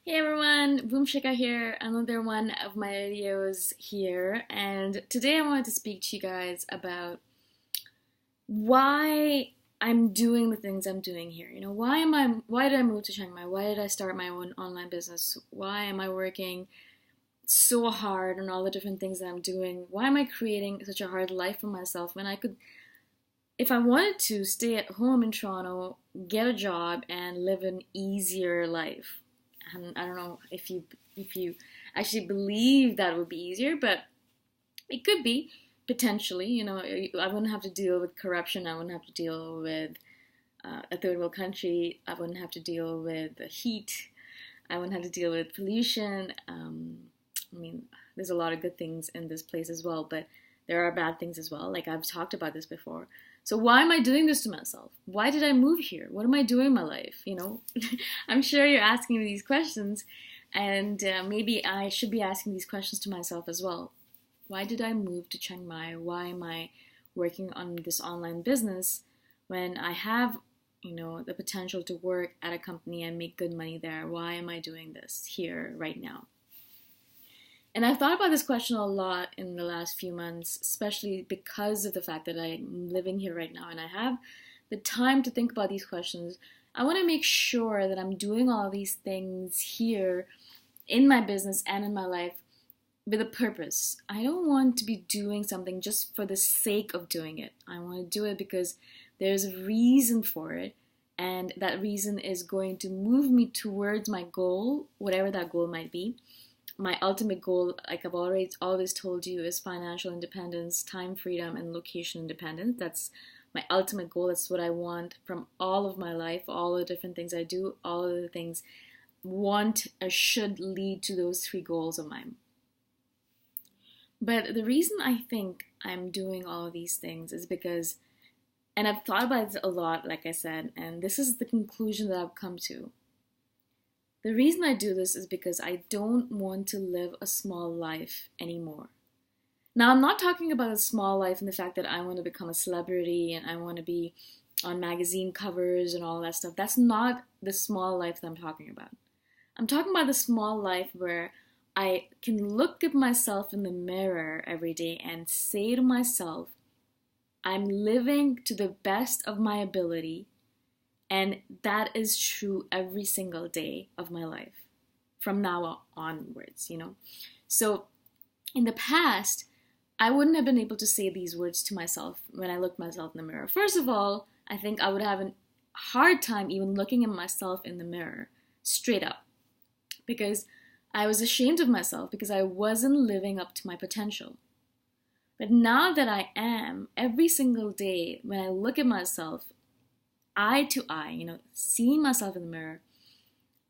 Hey everyone, Boom Shika here, another one of my videos here, and today I wanted to speak to you guys about why I'm doing the things I'm doing here. Why did I move to Chiang Mai? Why did I start my own online business? Why am I working so hard on all the different things that I'm doing? Why am I creating such a hard life for myself when I could, if I wanted to, stay at home in Toronto, get a job, and live an easier life? And I don't know if you actually believe that would be easier, but it could be potentially. I wouldn't have to deal with corruption. I wouldn't have to deal with a third world country. I wouldn't have to deal with the heat. I wouldn't have to deal with pollution. I mean, there's a lot of good things in this place as well, but there are bad things as well. Like I've talked about this before. So why am I doing this to myself? Why did I move here? What am I doing in my life? I'm sure you're asking me these questions, and maybe I should be asking these questions to myself as well. Why did I move to Chiang Mai? Why am I working on this online business when I have, the potential to work at a company and make good money there? Why am I doing this here right now? And I've thought about this question a lot in the last few months, especially because of the fact that I'm living here right now and I have the time to think about these questions. I want to make sure that I'm doing all these things here in my business and in my life with a purpose. I don't want to be doing something just for the sake of doing it. I want to do it because there's a reason for it, and that reason is going to move me towards my goal, whatever that goal might be. My ultimate goal, like I've always told you, is financial independence, time freedom, and location independence. That's my ultimate goal. That's what I want from all of my life, all the different things I do, all of the things want or should lead to those three goals of mine. But the reason I think I'm doing all of these things is because, and I've thought about it a lot, like I said, and this is the conclusion that I've come to. The reason I do this is because I don't want to live a small life anymore. Now, I'm not talking about a small life in the fact that I want to become a celebrity and I want to be on magazine covers and all that stuff. That's not the small life that I'm talking about. I'm talking about the small life where I can look at myself in the mirror every day and say to myself, I'm living to the best of my ability. And that is true every single day of my life from now onwards. So in the past, I wouldn't have been able to say these words to myself when I looked myself in the mirror. First of all, I think I would have a hard time even looking at myself in the mirror straight up because I was ashamed of myself because I wasn't living up to my potential. But now that I am, every single day when I look at myself, eye to eye, seeing myself in the mirror,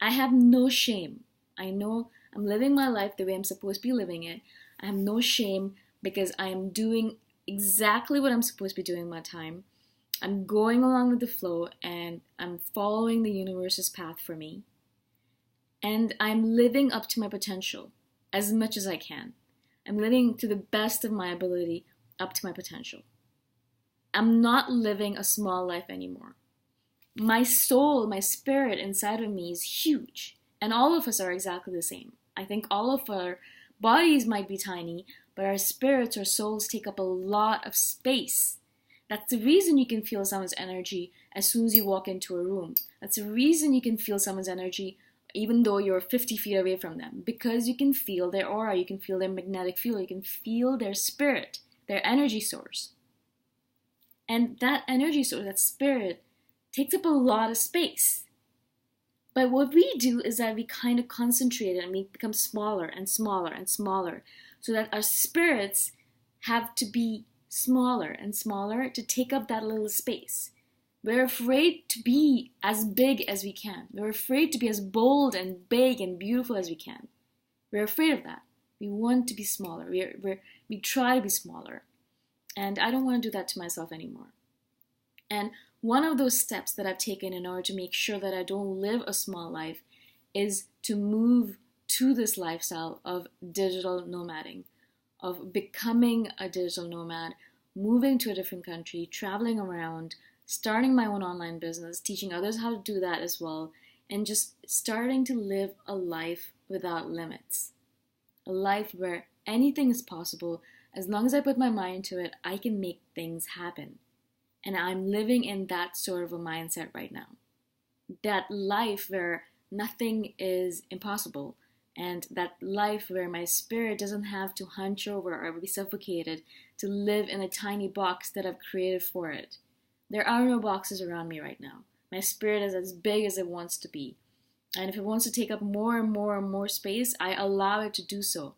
I have no shame. I know I'm living my life the way I'm supposed to be living it. I have no shame because I am doing exactly what I'm supposed to be doing my time. I'm going along with the flow and I'm following the universe's path for me. And I'm living up to my potential as much as I can. I'm living to the best of my ability up to my potential. I'm not living a small life anymore. My soul, my spirit inside of me is huge. And all of us are exactly the same. I think all of our bodies might be tiny, but our spirits or souls take up a lot of space. That's the reason you can feel someone's energy as soon as you walk into a room. That's the reason you can feel someone's energy even though you're 50 feet away from them. Because you can feel their aura, you can feel their magnetic field, you can feel their spirit, their energy source. And that energy source, that spirit, takes up a lot of space. But what we do is that we kind of concentrate it and we become smaller and smaller and smaller so that our spirits have to be smaller and smaller to take up that little space. We're afraid to be as big as we can. We're afraid to be as bold and big and beautiful as we can. We're afraid of that. We want to be smaller. We try to be smaller. And I don't want to do that to myself anymore. And one of those steps that I've taken in order to make sure that I don't live a small life is to move to this lifestyle of digital nomading, of becoming a digital nomad, moving to a different country, traveling around, starting my own online business, teaching others how to do that as well, and just starting to live a life without limits. A life where anything is possible. As long as I put my mind to it, I can make things happen. And I'm living in that sort of a mindset right now. That life where nothing is impossible, and that life where my spirit doesn't have to hunch over or be suffocated to live in a tiny box that I've created for it. There are no boxes around me right now. My spirit is as big as it wants to be. And if it wants to take up more and more and more space, I allow it to do so.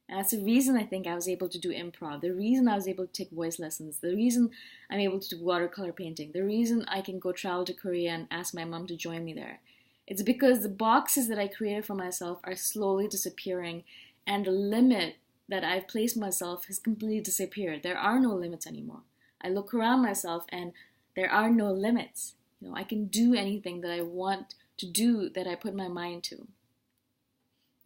And that's the reason I think I was able to do improv, the reason I was able to take voice lessons, the reason I'm able to do watercolor painting, the reason I can go travel to Korea and ask my mom to join me there. It's because the boxes that I created for myself are slowly disappearing, and the limit that I've placed myself has completely disappeared. There are no limits anymore. I look around myself and there are no limits. I can do anything that I want to do that I put my mind to.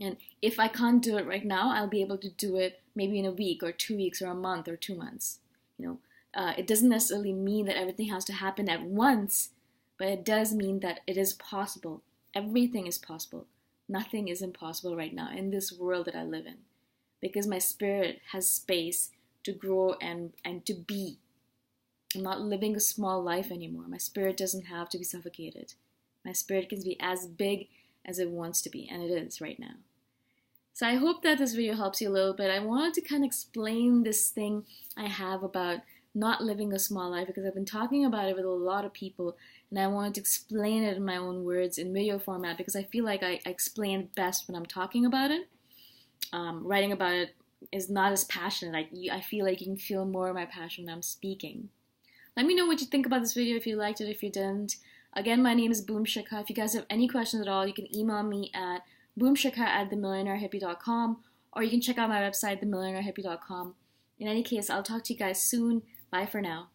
And if I can't do it right now, I'll be able to do it maybe in a week or 2 weeks or a month or 2 months. It doesn't necessarily mean that everything has to happen at once, but it does mean that it is possible. Everything is possible. Nothing is impossible right now in this world that I live in, because my spirit has space to grow and to be. I'm not living a small life anymore. My spirit doesn't have to be suffocated. My spirit can be as big as it wants to be, and it is right now. So I hope that this video helps you a little bit. I wanted to kind of explain this thing I have about not living a small life, because I've been talking about it with a lot of people, and I wanted to explain it in my own words in video format, because I feel like I explain it best when I'm talking about it. Writing about it is not as passionate. I feel like you can feel more of my passion when I'm speaking. Let me know what you think about this video, if you liked it, if you didn't. Again, my name is Boom Shikha. If you guys have any questions at all, you can email me at boomshikha@themillionairehippie.com, or you can check out my website, themillionairehippie.com. In any case, I'll talk to you guys soon. Bye for now.